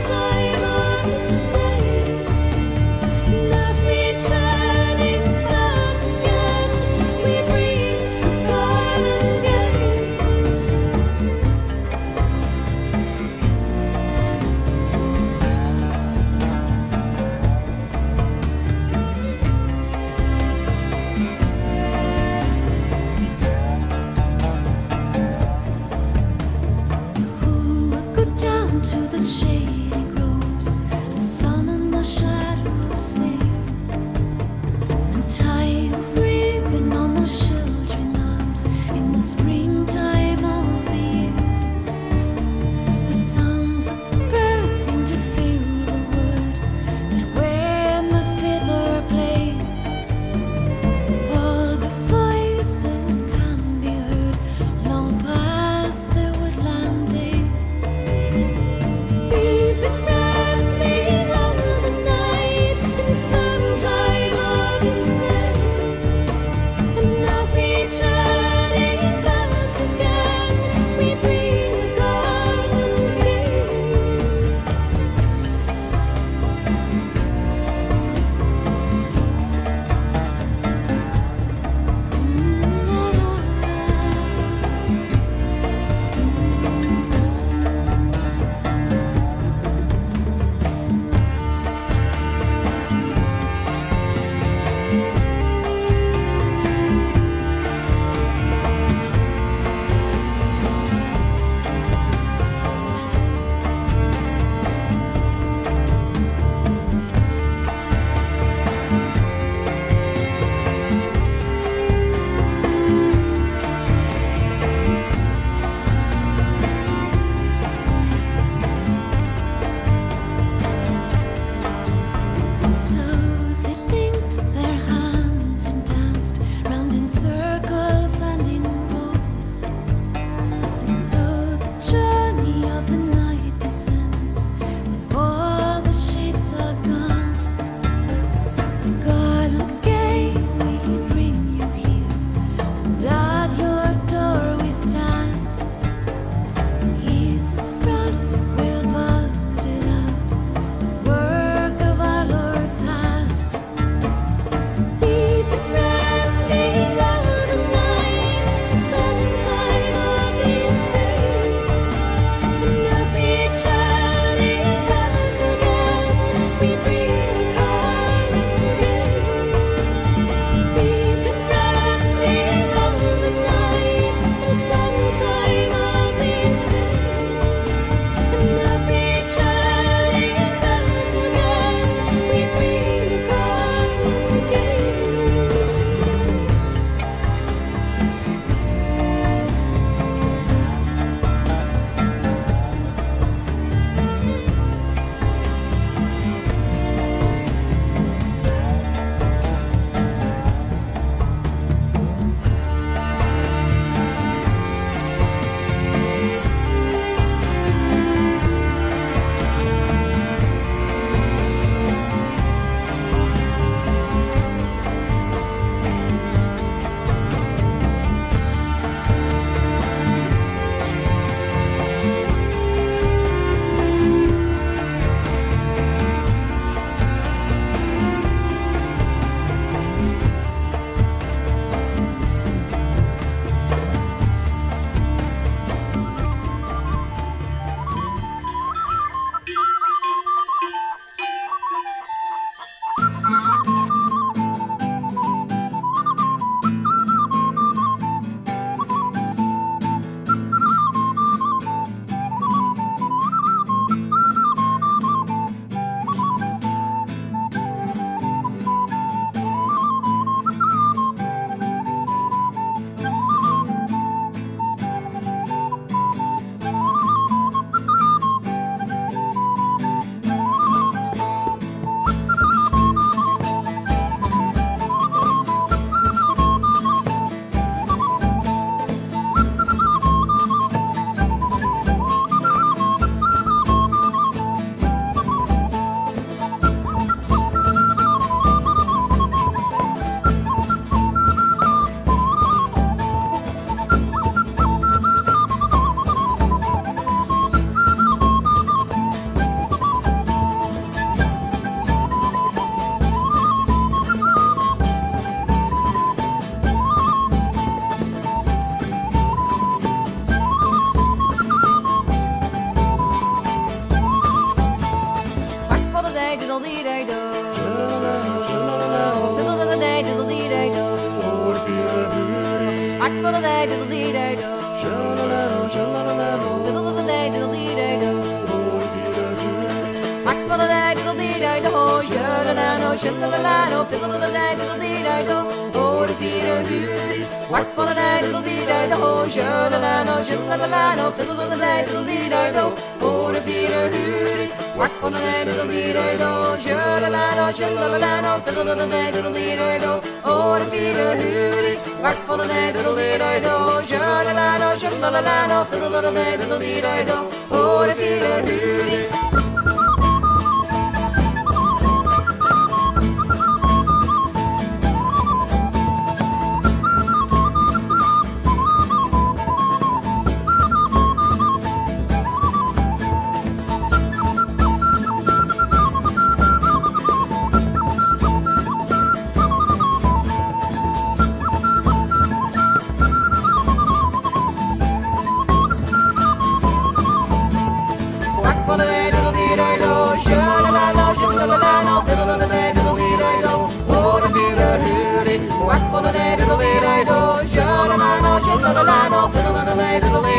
time of this day, not returning back again. We breathe a garden gate. Ooh, I go down to the shady grove. day diddle dee day do. Fiddle of the day diddle dee day do. Whack for the day diddle dee day do. Fiddle of the day diddle dee day do. Whack for the day diddle dee day do. Shalalano shalalano fiddle of the day diddle dee day do. Oh the Peter Hooty. Whack for the day diddle dee day do. Shalalano shalalano fiddle of the day diddle dee day do. Oh the Peter Hooty. Whack for the day diddle dee day do. Shalalano shalalano fiddle of the day diddle dee day do. Oh the Peter Hooty. Whack for the day diddle dee day do. Shalalano shalalano fiddle of the day diddle dee day do. Oh the Peter Hooty. For the day diddle dee day do, shalalano shalalano fiddle of the day diddle dee day do. Oh the Peter Hooty. Whack for the day diddle dee day do, shalalano shalalano fiddle of the day diddle dee